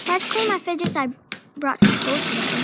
Let's clean my fidgets I brought to school today.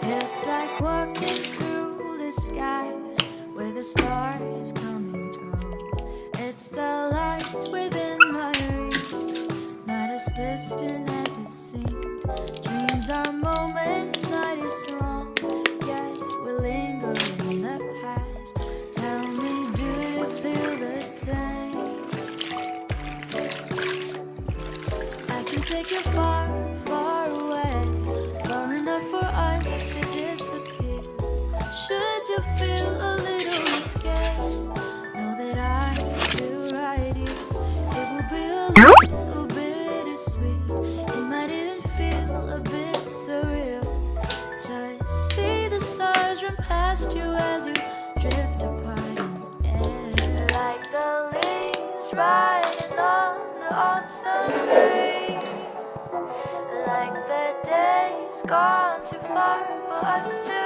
It's like walking through the sky where the stars come and go. It's the light within my reach, not as distant as it seemed. Dreams are moments, night is long, yet we linger in the past. Tell me, do you feel the same? I can take you far, far away, far enough for us to disappear. Should you feel a little scared, know that I'm still right here. It will be a little bittersweet, it might even feel a bit surreal. Just see the stars run past you as you drift apart in the air, like the leaves riding on the autumn breeze, like the days gone too far for us to